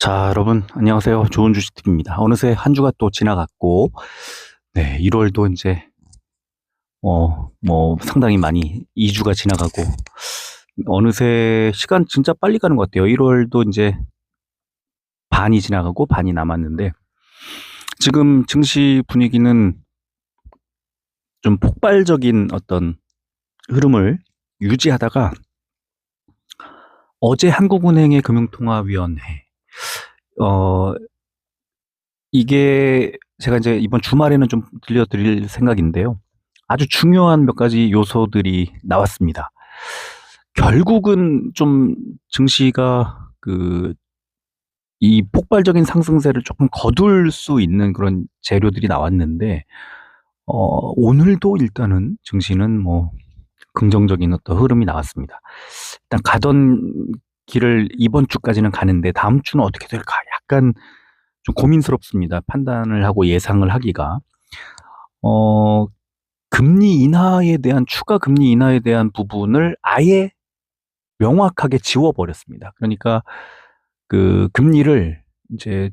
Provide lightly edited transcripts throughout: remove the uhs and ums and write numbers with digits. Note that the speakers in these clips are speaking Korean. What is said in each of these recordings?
자, 여러분, 안녕하세요. 좋은 주식TV입니다. 어느새 한 주가 또 지나갔고, 네, 1월도 이제, 상당히 많이 2주가 지나가고, 어느새 시간 진짜 빨리 가는 것 같아요. 1월도 이제 반이 지나가고 반이 남았는데, 지금 증시 분위기는 좀 폭발적인 어떤 흐름을 유지하다가, 어제 한국은행의 금융통화위원회, 어, 이게 제가 이제 이번 주말에는 좀 들려드릴 생각인데요. 아주 중요한 몇 가지 요소들이 나왔습니다. 결국은 좀 증시가 이 폭발적인 상승세를 조금 거둘 수 있는 그런 재료들이 나왔는데, 오늘도 일단은 증시는 뭐 긍정적인 어떤 흐름이 나왔습니다. 일단 가던 길을 이번 주까지는 가는데 다음 주는 어떻게 될까? 약간 좀 고민스럽습니다. 판단을 하고 예상을 하기가. 어, 금리 인하에 대한, 추가 금리 인하에 대한 부분을 아예 명확하게 지워버렸습니다. 그러니까 금리를 이제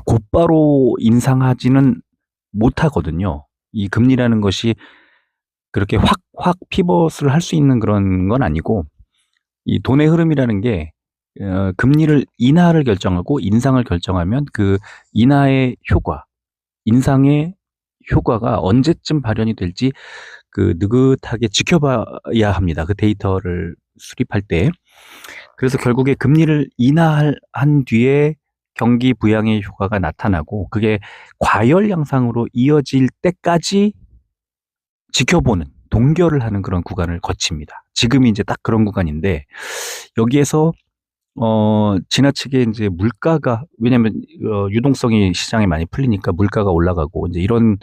곧바로 인상하지는 못하거든요. 이 금리라는 것이 그렇게 확 피벗을 할 수 있는 그런 건 아니고, 이 돈의 흐름이라는 게 금리를 인하를 결정하고 인상을 결정하면 그 인하의 효과, 인상의 효과가 언제쯤 발현이 될지 느긋하게 지켜봐야 합니다. 그 데이터를 수립할 때. 그래서 결국에 금리를 인하한 뒤에 경기 부양의 효과가 나타나고 그게 과열 양상으로 이어질 때까지 지켜보는, 동결을 하는 그런 구간을 거칩니다. 지금이 이제 딱 그런 구간인데, 여기에서 지나치게 이제 물가가, 왜냐면 유동성이 시장에 많이 풀리니까 물가가 올라가고 이제 이런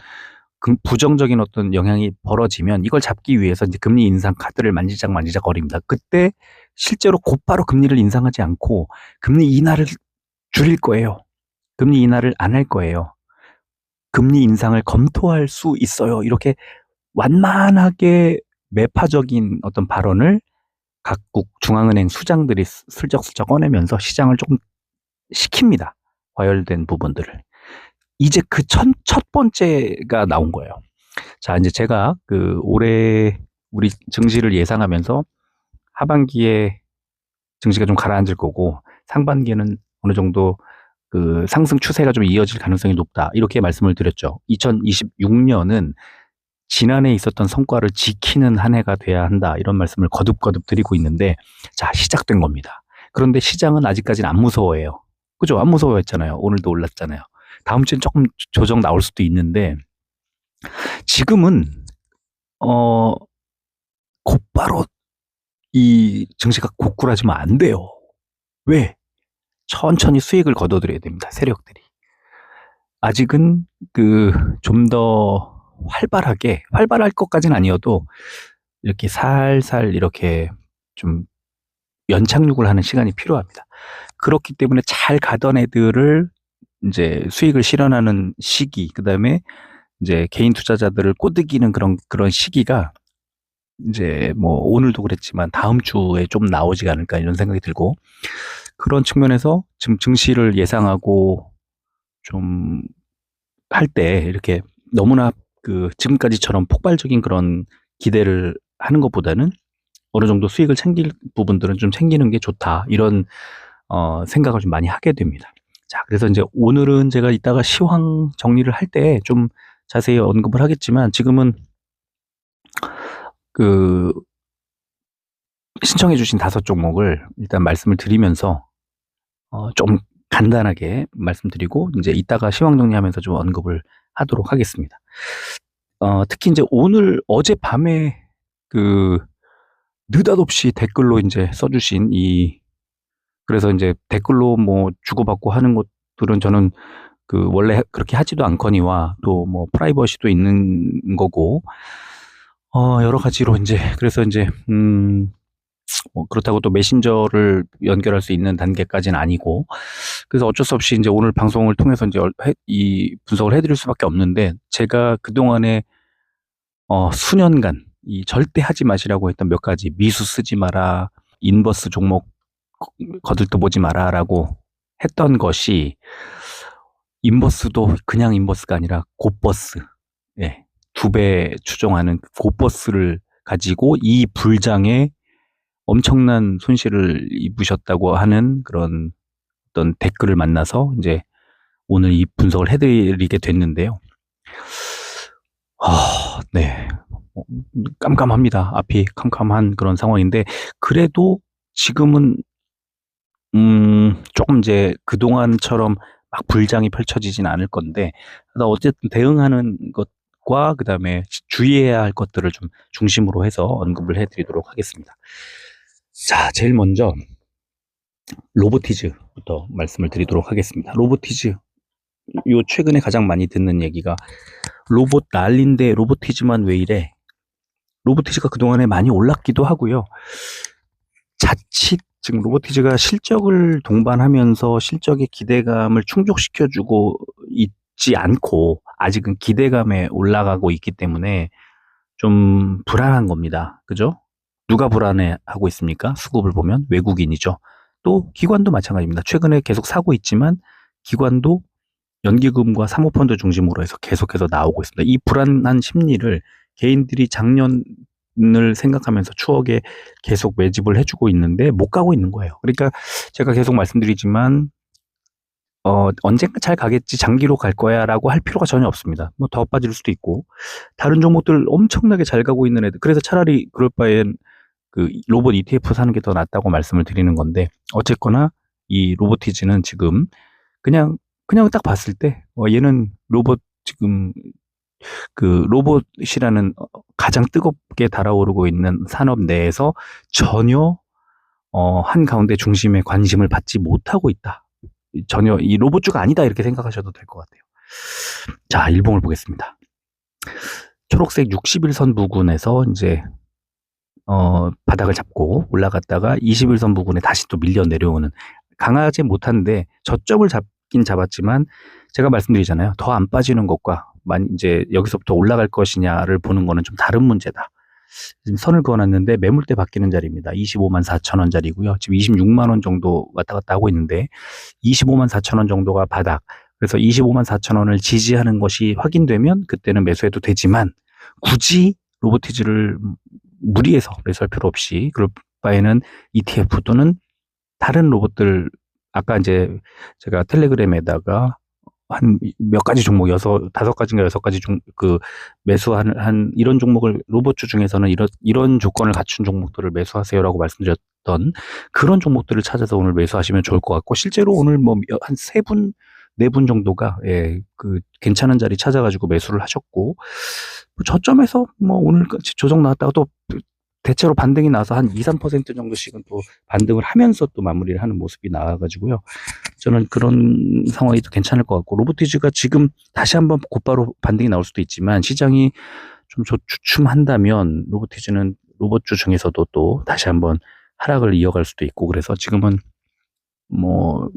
부정적인 어떤 영향이 벌어지면 이걸 잡기 위해서 이제 금리 인상 카드를 만지작 거립니다. 그때 실제로 곧바로 금리를 인상하지 않고 금리 인하를 줄일 거예요. 금리 인하를 안 할 거예요. 금리 인상을 검토할 수 있어요. 이렇게 완만하게 매파적인 어떤 발언을 각국 중앙은행 수장들이 슬쩍슬쩍 꺼내면서 시장을 조금 식힙니다. 과열된 부분들을. 이제 첫 번째가 나온 거예요. 자, 이제 제가 올해 우리 증시를 예상하면서 하반기에 증시가 좀 가라앉을 거고 상반기에는 어느 정도 상승 추세가 좀 이어질 가능성이 높다. 이렇게 말씀을 드렸죠. 2026년은 지난해 있었던 성과를 지키는 한 해가 돼야 한다. 이런 말씀을 거듭거듭 드리고 있는데, 자, 시작된 겁니다. 그런데 시장은 아직까지는 안 무서워해요. 그죠? 안 무서워했잖아요. 오늘도 올랐잖아요. 다음 주엔 조금 조정 나올 수도 있는데, 지금은, 어, 곧바로 이 증시가 고꾸라지면 안 돼요. 왜? 천천히 수익을 거둬들여야 됩니다. 세력들이. 아직은 좀 더 활발할 것까지는 아니어도 이렇게 살살 이렇게 좀 연착륙을 하는 시간이 필요합니다. 그렇기 때문에 잘 가던 애들을 이제 수익을 실현하는 시기, 그 다음에 이제 개인 투자자들을 꼬드기는 그런 시기가 이제 뭐 오늘도 그랬지만 다음 주에 좀 나오지 않을까 이런 생각이 들고, 그런 측면에서 지금 증시를 예상하고 좀 할 때 이렇게 너무나 지금까지처럼 폭발적인 그런 기대를 하는 것보다는 어느 정도 수익을 챙길 부분들은 좀 챙기는 게 좋다. 이런 생각을 좀 많이 하게 됩니다. 자, 그래서 이제 오늘은 제가 이따가 시황 정리를 할 때 좀 자세히 언급을 하겠지만, 지금은 신청해 주신 5종목을 일단 말씀을 드리면서 좀 간단하게 말씀드리고 이제 이따가 시황 정리하면서 좀 언급을 하도록 하겠습니다. 특히 이제 어젯밤에 느닷없이 댓글로 이제 써주신 그래서 이제 댓글로 뭐 주고받고 하는 것들은 저는 원래 그렇게 하지도 않거니와 또 뭐 프라이버시도 있는 거고, 여러 가지로 이제, 그래서 이제, 뭐 그렇다고 또 메신저를 연결할 수 있는 단계까지는 아니고, 그래서 어쩔 수 없이 이제 오늘 방송을 통해서 이제 이 분석을 해드릴 수밖에 없는데, 제가 그동안에 수년간 절대 하지 마시라고 했던 몇 가지, 미수 쓰지 마라, 인버스 종목 거들떠 보지 마라라고 했던 것이 인버스도 그냥 인버스가 아니라 곧버스, 예, 2배 추정하는 곧버스를 가지고 이 불장에 엄청난 손실을 입으셨다고 하는 그런 어떤 댓글을 만나서 이제 오늘 이 분석을 해드리게 됐는데요. 네. 깜깜합니다. 앞이 캄캄한 그런 상황인데, 그래도 지금은, 조금 이제 그동안처럼 막 불장이 펼쳐지진 않을 건데, 어쨌든 대응하는 것과 그 다음에 주의해야 할 것들을 좀 중심으로 해서 언급을 해드리도록 하겠습니다. 자, 제일 먼저, 로보티즈부터 말씀을 드리도록 하겠습니다. 로보티즈, 요 최근에 가장 많이 듣는 얘기가 로봇 난리인데 로보티즈만 왜 이래? 로보티즈가 그동안에 많이 올랐기도 하고요. 자칫 지금 로보티즈가 실적을 동반하면서 실적의 기대감을 충족시켜주고 있지 않고 아직은 기대감에 올라가고 있기 때문에 좀 불안한 겁니다. 그죠? 누가 불안해하고 있습니까? 수급을 보면 외국인이죠. 또 기관도 마찬가지입니다. 최근에 계속 사고 있지만 기관도 연기금과 사모펀드 중심으로 해서 계속해서 나오고 있습니다. 이 불안한 심리를 개인들이 작년을 생각하면서 추억에 계속 매집을 해주고 있는데 못 가고 있는 거예요. 그러니까 제가 계속 말씀드리지만 언젠가 잘 가겠지, 장기로 갈 거야 라고 할 필요가 전혀 없습니다. 뭐 더 빠질 수도 있고 다른 종목들 엄청나게 잘 가고 있는 애들, 그래서 차라리 그럴 바엔 그 로봇 ETF 사는 게 더 낫다고 말씀을 드리는 건데, 어쨌거나 이 로보티즈는 지금 그냥 딱 봤을 때 얘는 로봇 지금 그 로봇이라는 가장 뜨겁게 달아오르고 있는 산업 내에서 전혀 한가운데 중심에 관심을 받지 못하고 있다. 전혀 이 로봇주가 아니다 이렇게 생각하셔도 될 것 같아요. 자, 일봉을 보겠습니다. 초록색 60일선 부근에서 이제 바닥을 잡고 올라갔다가 21선 부근에 다시 또 밀려 내려오는, 강하지 못한데 저점을 잡긴 잡았지만 제가 말씀드리잖아요. 더 안 빠지는 것과 이제 여기서부터 올라갈 것이냐를 보는 거는 좀 다른 문제다. 지금 선을 그어놨는데 매물대 바뀌는 자리입니다. 25만 4천 원짜리고요. 지금 26만 원 정도 왔다 갔다 하고 있는데 25만 4천 원 정도가 바닥. 그래서 25만 4천 원을 지지하는 것이 확인되면 그때는 매수해도 되지만 굳이 로보티즈를 무리해서 매수할 필요 없이 그럴 바에는 ETF 또는 다른 로봇들, 아까 이제 제가 텔레그램에다가 한 몇 가지 종목, 5가지인가 6가지 매수하는 이런 종목을, 로봇주 중에서는 이런 조건을 갖춘 종목들을 매수하세요라고 말씀드렸던 그런 종목들을 찾아서 오늘 매수하시면 좋을 것 같고, 실제로 오늘 뭐 한 3분, 4분 정도가 괜찮은 자리 찾아가지고 매수를 하셨고, 저점에서 뭐 오늘까지 조정 나왔다가 또 대체로 반등이 나서 한 2, 3% 정도씩은 또 반등을 하면서 또 마무리를 하는 모습이 나와가지고요. 저는 그런 상황이 또 괜찮을 것 같고, 로보티즈가 지금 다시 한번 곧바로 반등이 나올 수도 있지만 시장이 좀 주춤한다면 로보티즈는 로봇주 중에서도 또 다시 한번 하락을 이어갈 수도 있고, 그래서 지금은 뭐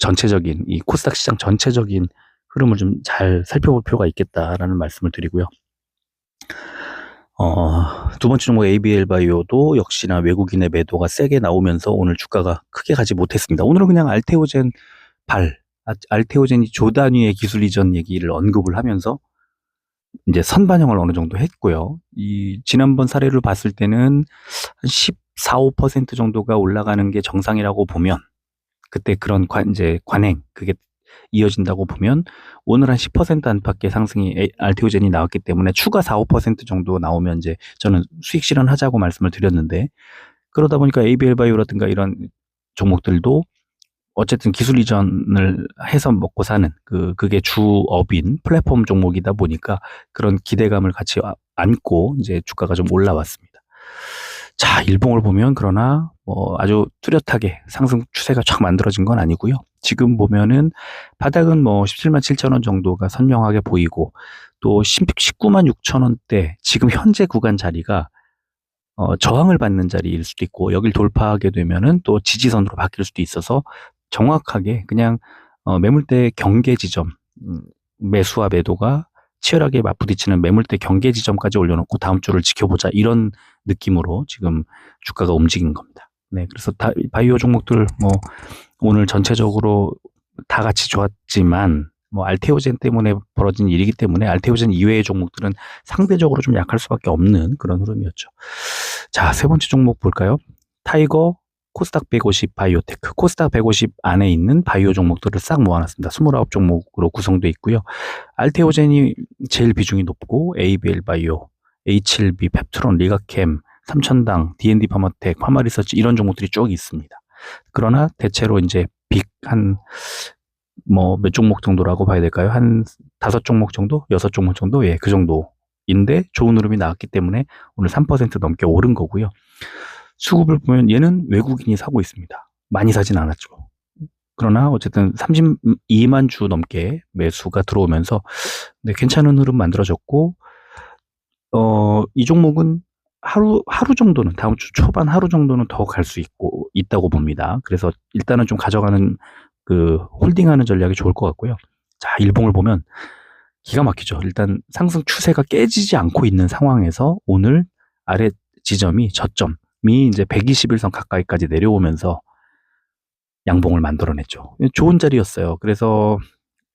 전체적인 이 코스닥 시장 전체적인 흐름을 좀 잘 살펴볼 필요가 있겠다라는 말씀을 드리고요. 두 번째 종목 ABL 바이오도 역시나 외국인의 매도가 세게 나오면서 오늘 주가가 크게 가지 못했습니다. 오늘은 그냥 알테오젠이 조단위의 기술 이전 얘기를 언급을 하면서 이제 선반영을 어느 정도 했고요. 이 지난번 사례를 봤을 때는 한 14, 5% 정도가 올라가는 게 정상이라고 보면, 그때 그런 관행 그게 이어진다고 보면 오늘 한 10% 안팎의 상승이 알테오젠이 나왔기 때문에 추가 4, 5% 정도 나오면 이제 저는 수익 실현하자고 말씀을 드렸는데, 그러다 보니까 ABL 바이오라든가 이런 종목들도 어쨌든 기술 이전을 해서 먹고 사는 그게 주업인 플랫폼 종목이다 보니까 그런 기대감을 같이 안고 이제 주가가 좀 올라왔습니다. 자, 일봉을 보면 그러나 뭐 아주 뚜렷하게 상승 추세가 쫙 만들어진 건 아니고요. 지금 보면은 바닥은 뭐 17만 7천 원 정도가 선명하게 보이고, 또 19만 6천 원대 지금 현재 구간 자리가 저항을 받는 자리일 수도 있고, 여길 돌파하게 되면은 또 지지선으로 바뀔 수도 있어서 정확하게 그냥 매물대 경계 지점, 매수와 매도가 치열하게 맞부딪히는 매물대 경계 지점까지 올려놓고 다음 주를 지켜보자, 이런 느낌으로 지금 주가가 움직인 겁니다. 네, 그래서 바이오 종목들 뭐 오늘 전체적으로 다 같이 좋았지만 뭐 알테오젠 때문에 벌어진 일이기 때문에 알테오젠 이외의 종목들은 상대적으로 좀 약할 수밖에 없는 그런 흐름이었죠. 자, 세 번째 종목 볼까요? 타이거, 코스닥 150, 바이오테크. 코스닥 150 안에 있는 바이오 종목들을 싹 모아놨습니다. 29 종목으로 구성되어 있고요. 알테오젠이 제일 비중이 높고 ABL 바이오, H7B, 펩트론, 리가캠, 삼천당, D&D 파마텍, 파마리서치 이런 종목들이 쭉 있습니다. 그러나 대체로 이제 빅한 뭐 몇 종목 정도라고 봐야 될까요? 한 5종목 정도? 6종목 정도? 예, 그 정도인데 좋은 흐름이 나왔기 때문에 오늘 3% 넘게 오른 거고요. 수급을 보면 얘는 외국인이 사고 있습니다. 많이 사진 않았죠. 그러나 어쨌든 32만 주 넘게 매수가 들어오면서 네, 괜찮은 흐름 만들어졌고 이 종목은 하루 정도는 다음 주 초반 하루 정도는 더 갈 수 있다고 봅니다. 그래서 일단은 좀 가져가는 그 홀딩하는 전략이 좋을 것 같고요. 자, 일봉을 보면 기가 막히죠. 일단 상승 추세가 깨지지 않고 있는 상황에서 오늘 아래 지점이 저점이 이제 121선 가까이까지 내려오면서 양봉을 만들어냈죠. 좋은 자리였어요. 그래서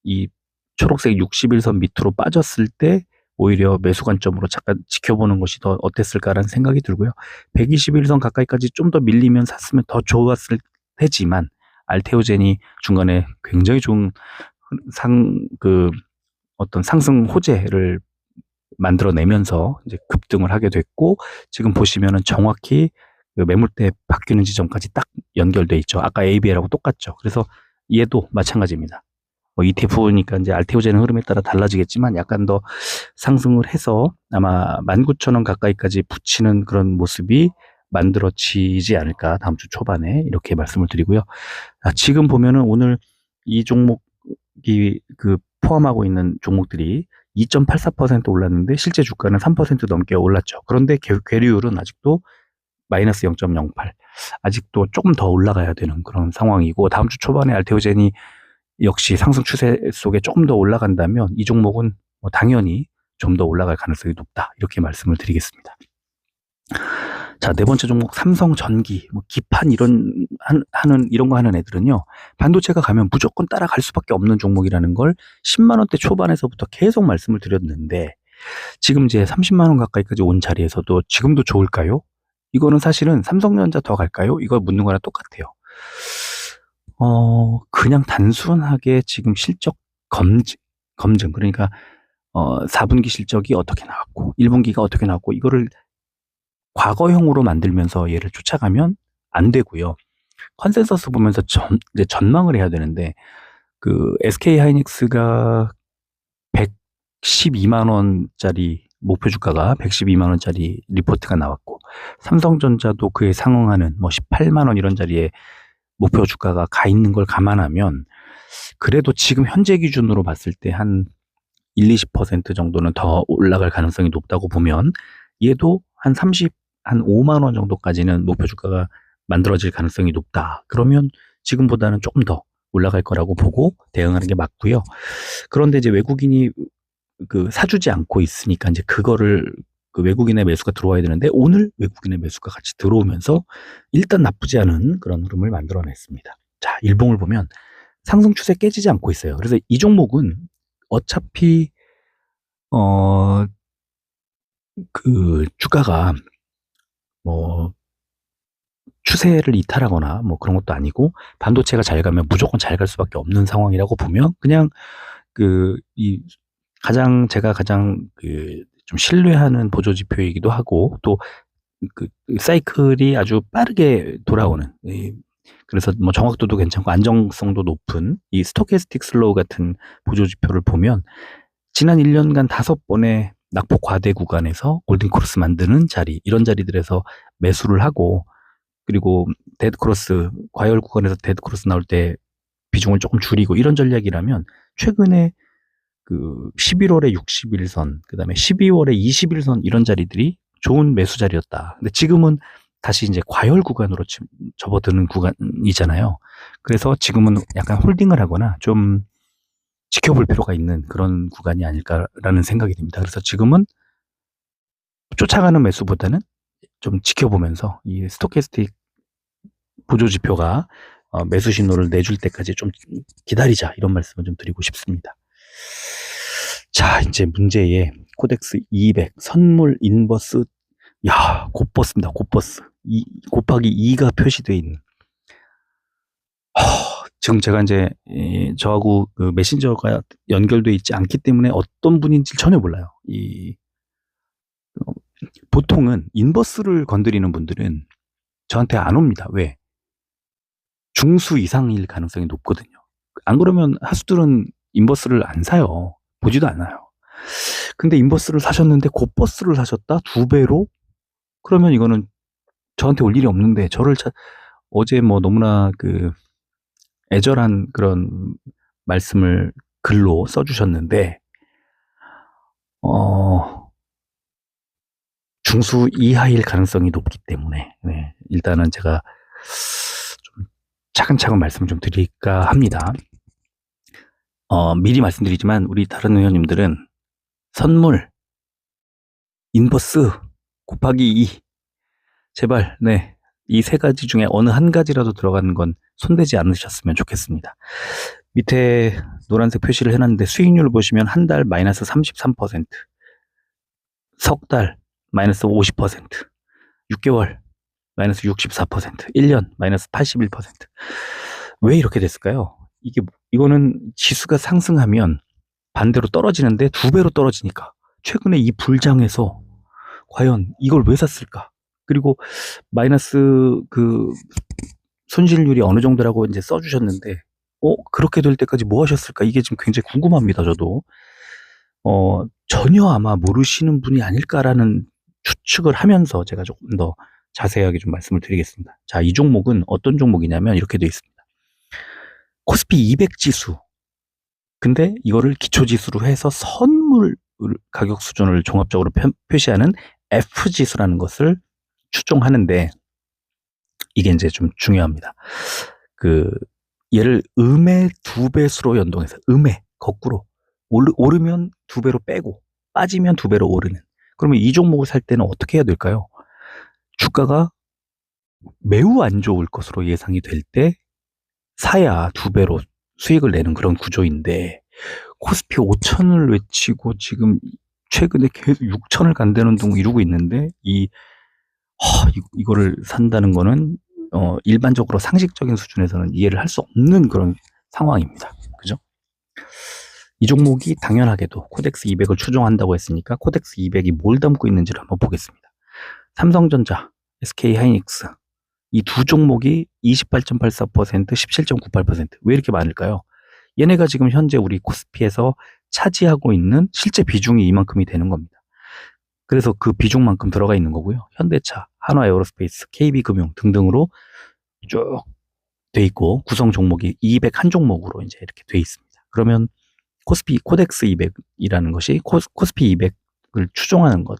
이 초록색 61선 밑으로 빠졌을 때 오히려 매수 관점으로 잠깐 지켜보는 것이 더 어땠을까라는 생각이 들고요. 121선 가까이까지 좀 더 밀리면 샀으면 더 좋았을 테지만 알테오젠이 중간에 굉장히 좋은 어떤 상승 호재를 만들어내면서 이제 급등을 하게 됐고 지금 보시면은 정확히 그 매물대 바뀌는 지점까지 딱 연결돼 있죠. 아까 ABL하고 똑같죠. 그래서 얘도 마찬가지입니다. 뭐 ETF니까 이제 알테오젠 흐름에 따라 달라지겠지만 약간 더 상승을 해서 아마 19,000원 가까이까지 붙이는 그런 모습이 만들어지지 않을까 다음 주 초반에 이렇게 말씀을 드리고요. 지금 보면은 오늘 이 종목이 포함하고 있는 종목들이 2.84% 올랐는데 실제 주가는 3% 넘게 올랐죠. 그런데 괴리율은 아직도 마이너스 0.08. 아직도 조금 더 올라가야 되는 그런 상황이고 다음 주 초반에 알테오젠이 역시 상승 추세 속에 조금 더 올라간다면 이 종목은 뭐 당연히 좀 더 올라갈 가능성이 높다. 이렇게 말씀을 드리겠습니다. 자, 네 번째 종목 삼성전기, 뭐 기판 이런 거 하는 애들은요. 반도체가 가면 무조건 따라갈 수밖에 없는 종목이라는 걸 10만 원대 초반에서부터 계속 말씀을 드렸는데 지금 이제 30만 원 가까이까지 온 자리에서도 지금도 좋을까요? 이거는 사실은 삼성전자 더 갈까요? 이걸 묻는 거랑 똑같아요. 그냥 단순하게 지금 실적 검증, 그러니까, 4분기 실적이 어떻게 나왔고, 1분기가 어떻게 나왔고, 이거를 과거형으로 만들면서 얘를 쫓아가면 안 되고요. 컨센서스 보면서 이제 전망을 해야 되는데, SK 하이닉스가 112만 원짜리, 목표 주가가 112만 원짜리 리포트가 나왔고, 삼성전자도 그에 상응하는 뭐 18만 원 이런 자리에 목표 주가가 가 있는 걸 감안하면 그래도 지금 현재 기준으로 봤을 때 한 20% 정도는 더 올라갈 가능성이 높다고 보면 얘도 한 5만 원 정도까지는 목표 주가가 만들어질 가능성이 높다. 그러면 지금보다는 조금 더 올라갈 거라고 보고 대응하는 게 맞고요. 그런데 이제 외국인이 사주지 않고 있으니까 이제 그거를 외국인의 매수가 들어와야 되는데 오늘 외국인의 매수가 같이 들어오면서 일단 나쁘지 않은 그런 흐름을 만들어냈습니다. 자, 일봉을 보면 상승 추세 깨지지 않고 있어요. 그래서 이 종목은 어차피 주가가 뭐 추세를 이탈하거나 뭐 그런 것도 아니고 반도체가 잘 가면 무조건 잘 갈 수밖에 없는 상황이라고 보면 그냥 제가 가장 좀 신뢰하는 보조 지표이기도 하고 또 사이클이 아주 빠르게 돌아오는 그래서 뭐 정확도도 괜찮고 안정성도 높은 이 스토캐스틱 슬로우 같은 보조 지표를 보면 지난 1년간 5번의 낙폭 과대 구간에서 골든 크로스 만드는 자리 이런 자리들에서 매수를 하고 그리고 데드 크로스 과열 구간에서 데드 크로스 나올 때 비중을 조금 줄이고 이런 전략이라면 최근에 11월에 61선, 그 다음에 12월에 21선 이런 자리들이 좋은 매수 자리였다. 근데 지금은 다시 이제 과열 구간으로 접어드는 구간이잖아요. 그래서 지금은 약간 홀딩을 하거나 좀 지켜볼 필요가 있는 그런 구간이 아닐까라는 생각이 듭니다. 그래서 지금은 쫓아가는 매수보다는 좀 지켜보면서 이 스토캐스틱 보조 지표가 매수 신호를 내줄 때까지 좀 기다리자, 이런 말씀을 좀 드리고 싶습니다. 자, 이제 문제의 코덱스 200 선물 인버스, 야, 곧버스입니다. 곧버스. 곱하기 2가 표시되어 있는. 지금 제가 이제 저하고 그 메신저가 연결되어 있지 않기 때문에 어떤 분인지 전혀 몰라요. 보통은 인버스를 건드리는 분들은 저한테 안 옵니다. 왜? 중수 이상일 가능성이 높거든요. 안 그러면 하수들은 인버스를 안 사요. 보지도 않아요. 근데 인버스를 사셨는데 곧버스를 사셨다? 2배로? 그러면 이거는 저한테 올 일이 없는데, 어제 뭐 너무나 애절한 그런 말씀을 글로 써주셨는데, 중수 이하일 가능성이 높기 때문에, 네, 일단은 제가 좀 차근차근 말씀을 좀 드릴까 합니다. 미리 말씀드리지만, 우리 다른 회원님들은 선물, 인버스, 곱하기 2, 제발, 네, 이 세 가지 중에 어느 한 가지라도 들어가는 건 손대지 않으셨으면 좋겠습니다. 밑에 노란색 표시를 해놨는데, 수익률 보시면 한 달 마이너스 33%, 석 달 마이너스 50%, 6개월 마이너스 64%, 1년 마이너스 81%. 왜 이렇게 됐을까요? 이거는 지수가 상승하면 반대로 떨어지는데 2배로 떨어지니까, 최근에 이 불장에서 과연 이걸 왜 샀을까? 그리고 마이너스 손실률이 어느 정도라고 이제 써주셨는데, 그렇게 될 때까지 뭐 하셨을까? 이게 지금 굉장히 궁금합니다, 저도. 전혀 아마 모르시는 분이 아닐까라는 추측을 하면서 제가 조금 더 자세하게 좀 말씀을 드리겠습니다. 자, 이 종목은 어떤 종목이냐면 이렇게 되어 있습니다. 코스피 200 지수. 근데 이거를 기초지수로 해서 선물 가격 수준을 종합적으로 표시하는 F지수라는 것을 추종하는데, 이게 이제 좀 중요합니다. 얘를 음의 2배수로 연동해서, 거꾸로 오르면 2배로 빼고 빠지면 2배로 오르는. 그러면 이 종목을 살 때는 어떻게 해야 될까요? 주가가 매우 안 좋을 것으로 예상이 될 때 사야 2배로 수익을 내는 그런 구조인데, 코스피 5천을 외치고 지금 최근에 계속 6천을 간다는 둥 이루고 있는데, 이거를 산다는 거는 일반적으로 상식적인 수준에서는 이해를 할 수 없는 그런 상황입니다. 그죠? 이 종목이 당연하게도 코덱스 200을 추종한다고 했으니까 코덱스 200이 뭘 담고 있는지를 한번 보겠습니다. 삼성전자, SK하이닉스, 이 두 종목이 28.84%, 17.98%. 왜 이렇게 많을까요? 얘네가 지금 현재 우리 코스피에서 차지하고 있는 실제 비중이 이만큼이 되는 겁니다. 그래서 그 비중만큼 들어가 있는 거고요. 현대차, 한화에어로스페이스, KB금융 등등으로 쭉 돼 있고, 구성 종목이 200 한 종목으로 이제 이렇게 돼 있습니다. 그러면 코덱스 200이라는 것이 코스피 200을 추종하는 것,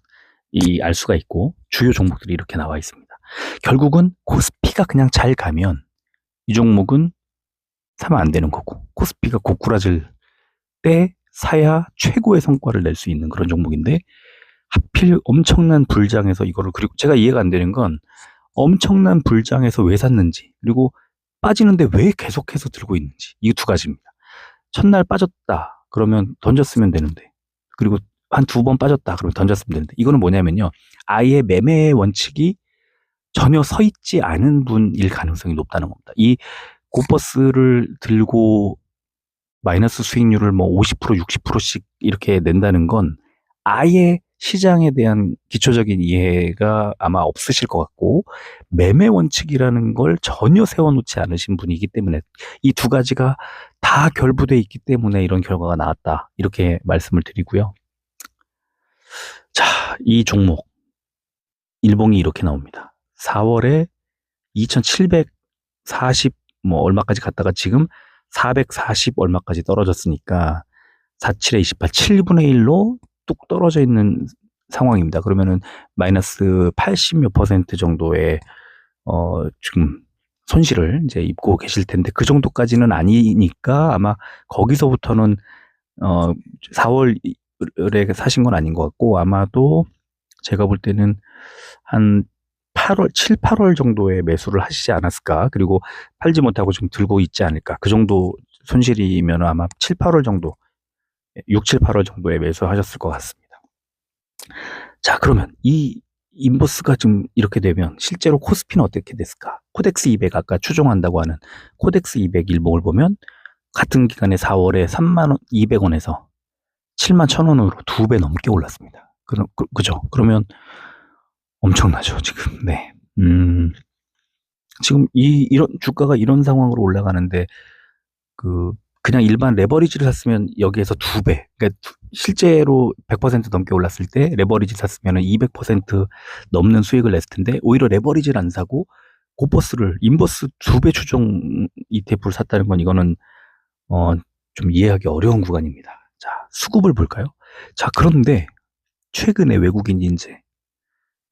알 수가 있고, 주요 종목들이 이렇게 나와 있습니다. 결국은 코스피가 그냥 잘 가면 이 종목은 사면 안 되는 거고, 코스피가 고꾸라질 때 사야 최고의 성과를 낼 수 있는 그런 종목인데, 하필 엄청난 불장에서 이거를, 그리고 제가 이해가 안 되는 건 엄청난 불장에서 왜 샀는지, 그리고 빠지는데 왜 계속해서 들고 있는지, 이 두 가지입니다. 첫날 빠졌다 그러면 던졌으면 되는데, 그리고 한 2번 빠졌다 그러면 던졌으면 되는데, 이거는 뭐냐면요, 아예 매매의 원칙이 전혀 서 있지 않은 분일 가능성이 높다는 겁니다. 이 고버스를 들고 마이너스 수익률을 뭐 50%, 60%씩 이렇게 낸다는 건 아예 시장에 대한 기초적인 이해가 아마 없으실 것 같고, 매매 원칙이라는 걸 전혀 세워놓지 않으신 분이기 때문에, 이 두 가지가 다 결부되어 있기 때문에 이런 결과가 나왔다, 이렇게 말씀을 드리고요. 자, 이 종목 일봉이 이렇게 나옵니다. 4월에 2740 뭐 얼마까지 갔다가 지금 440 얼마까지 떨어졌으니까 47에 28, 7분의 1로 뚝 떨어져 있는 상황입니다. 그러면은 마이너스 80 몇 % 정도의 지금 손실을 이제 입고 계실 텐데, 그 정도까지는 아니니까 아마 거기서부터는 4월에 사신 건 아닌 것 같고, 아마도 제가 볼 때는 한 8월, 7, 8월 정도에 매수를 하시지 않았을까? 그리고 팔지 못하고 좀 들고 있지 않을까? 그 정도 손실이면 아마 7, 8월 정도, 6, 7, 8월 정도에 매수하셨을 것 같습니다. 자, 그러면 이 인버스가 좀 이렇게 되면 실제로 코스피는 어떻게 됐을까? 코덱스 200 아까 추종한다고 하는 코덱스 200 일봉을 보면 같은 기간에 4월에 3만 200원에서 7만 1,000원으로 2배 넘게 올랐습니다. 그죠? 그러면 엄청나죠, 지금. 네. 지금 이런 주가가 이런 상황으로 올라가는데 그냥 일반 레버리지를 샀으면 여기에서 2배. 그러니까 실제로 100% 넘게 올랐을 때 레버리지 샀으면 200% 넘는 수익을 냈을 텐데 오히려 레버리지를 안 사고 인버스 2배 추종 ETF를 샀다는 건 이거는 좀 이해하기 어려운 구간입니다. 자, 수급을 볼까요? 자, 그런데 최근에 외국인 이제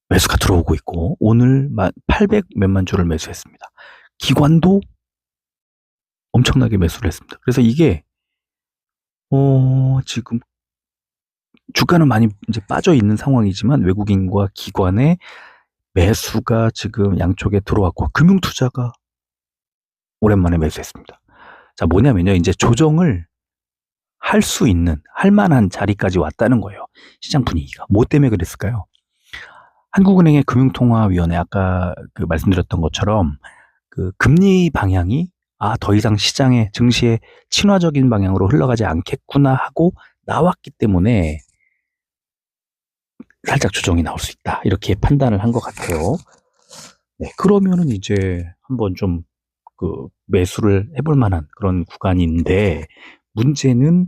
매수가 들어오고 있고 오늘 800 몇만 주를 매수했습니다. 기관도 엄청나게 매수를 했습니다. 그래서 이게 지금 주가는 많이 이제 빠져 있는 상황이지만 외국인과 기관의 매수가 지금 양쪽에 들어왔고 금융투자가 오랜만에 매수했습니다. 자, 뭐냐면요. 이제 조정을 할 만한 자리까지 왔다는 거예요. 시장 분위기가. 뭐 때문에 그랬을까요? 한국은행의 금융통화위원회 아까 말씀드렸던 것처럼 금리 방향이 더 이상 증시에 친화적인 방향으로 흘러가지 않겠구나 하고 나왔기 때문에 살짝 조정이 나올 수 있다. 이렇게 판단을 한 것 같아요. 네, 그러면은 이제 한번 좀 매수를 해볼 만한 그런 구간인데 문제는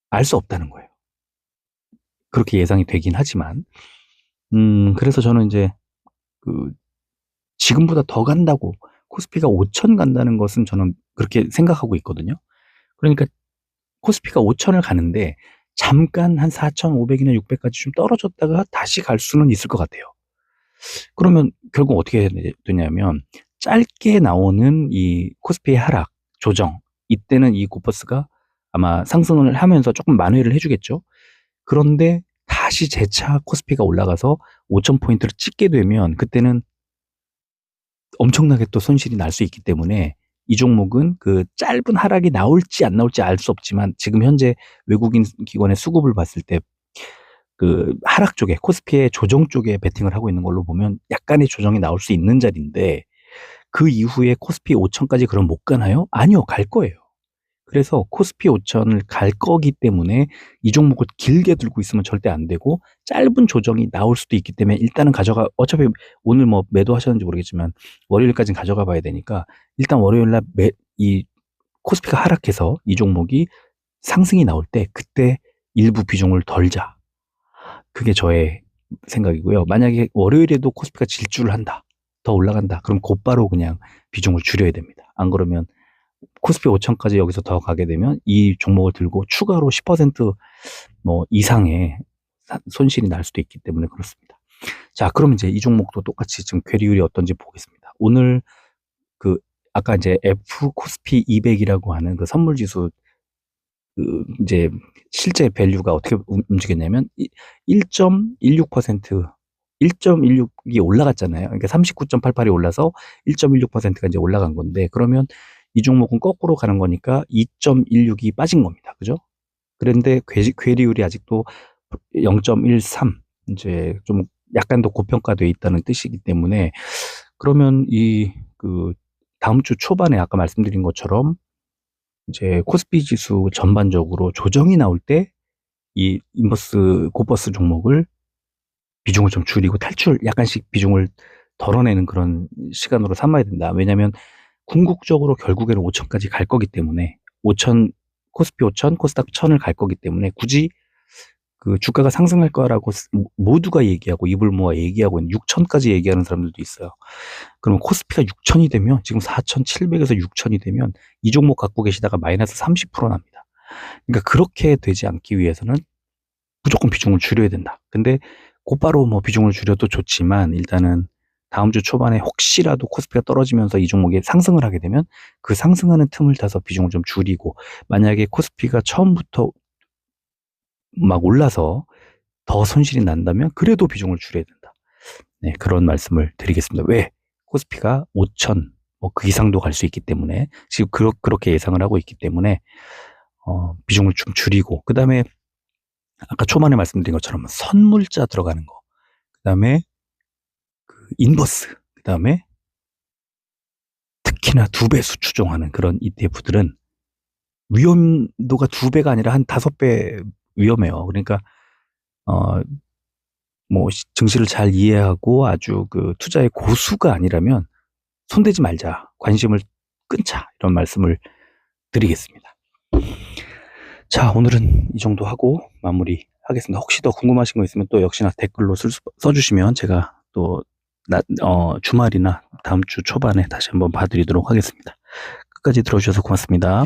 알 수 없다는 거예요. 그렇게 예상이 되긴 하지만 그래서 저는 이제 지금보다 더 간다고 코스피가 5천 간다는 것은 저는 그렇게 생각하고 있거든요. 그러니까 코스피가 5천을 가는데 잠깐 한 4,500이나 600까지 좀 떨어졌다가 다시 갈 수는 있을 것 같아요. 그러면 결국 어떻게 되냐면 짧게 나오는 이 코스피의 하락, 조정, 이때는 이 고퍼스가 아마 상승을 하면서 조금 만회를 해주겠죠. 그런데 다시 재차 코스피가 올라가서 5,000포인트를 찍게 되면 그때는 엄청나게 또 손실이 날 수 있기 때문에 이 종목은 짧은 하락이 나올지 안 나올지 알 수 없지만 지금 현재 외국인 기관의 수급을 봤을 때 하락 쪽에 코스피의 조정 쪽에 베팅을 하고 있는 걸로 보면 약간의 조정이 나올 수 있는 자리인데 그 이후에 코스피 5천까지 그럼 못 가나요? 아니요, 갈 거예요. 그래서 코스피 5천을 갈 거기 때문에 이 종목을 길게 들고 있으면 절대 안 되고 짧은 조정이 나올 수도 있기 때문에 일단은 어차피 오늘 뭐 매도하셨는지 모르겠지만 월요일까지는 가져가 봐야 되니까 일단 월요일날 이 코스피가 하락해서 이 종목이 상승이 나올 때 그때 일부 비중을 덜자. 그게 저의 생각이고요. 만약에 월요일에도 코스피가 질주를 한다. 더 올라간다. 그럼 곧바로 그냥 비중을 줄여야 됩니다. 안 그러면 코스피 5천까지 여기서 더 가게 되면 이 종목을 들고 추가로 10%뭐 이상의 손실이 날 수도 있기 때문에 그렇습니다. 자, 그럼 이제 이 종목도 똑같이 지금 괴리율이 어떤지 보겠습니다. 오늘 아까 이제 F 코스피 200이라고 하는 선물 지수 이제 실제 밸류가 어떻게 움직였냐면 1.16% 1.16이 올라갔잖아요. 그러니까 39.88이 올라서 1.16%가 이제 올라간 건데 그러면 이 종목은 거꾸로 가는 거니까 2.16이 빠진 겁니다. 그죠? 그런데 괴리율이 아직도 0.13 이제 좀 약간 더 고평가되어 있다는 뜻이기 때문에 그러면 다음 주 초반에 아까 말씀드린 것처럼 이제 코스피 지수 전반적으로 조정이 나올 때 이 고버스 종목을 비중을 좀 줄이고 약간씩 비중을 덜어내는 그런 시간으로 삼아야 된다. 왜냐하면 궁극적으로 결국에는 5천까지 갈 거기 때문에 코스피 5천, 코스닥 1,000을 갈 거기 때문에 굳이 주가가 상승할 거라고 모두가 얘기하고 입을 모아 얘기하고 6천까지 얘기하는 사람들도 있어요. 그럼 코스피가 6천이 되면 지금 4,700에서 6천이 되면 이 종목 갖고 계시다가 마이너스 30% 납니다. 그러니까 그렇게 되지 않기 위해서는 무조건 비중을 줄여야 된다. 근데 곧바로 뭐 비중을 줄여도 좋지만 일단은 다음 주 초반에 혹시라도 코스피가 떨어지면서 이 종목이 상승을 하게 되면 그 상승하는 틈을 타서 비중을 좀 줄이고 만약에 코스피가 처음부터 막 올라서 더 손실이 난다면 그래도 비중을 줄여야 된다. 네, 그런 말씀을 드리겠습니다. 왜? 코스피가 5천, 뭐 그 이상도 갈 수 있기 때문에, 지금 그렇게 예상을 하고 있기 때문에, 비중을 좀 줄이고, 그 다음에 아까 초반에 말씀드린 것처럼 선물자 들어가는 거, 그 다음에 그 인버스, 그 다음에 특히나 2배수 추종하는 그런 ETF들은 위험도가 2배가 아니라 한 5배 위험해요. 그러니까, 어, 뭐, 증시를 잘 이해하고 아주 그 투자의 고수가 아니라면 손대지 말자. 관심을 끊자. 이런 말씀을 드리겠습니다. 자, 오늘은 이 정도 하고 마무리하겠습니다. 혹시 더 궁금하신 거 있으면 또 역시나 댓글로 써주시면 제가 또 주말이나 다음 주 초반에 다시 한번 봐드리도록 하겠습니다. 끝까지 들어주셔서 고맙습니다.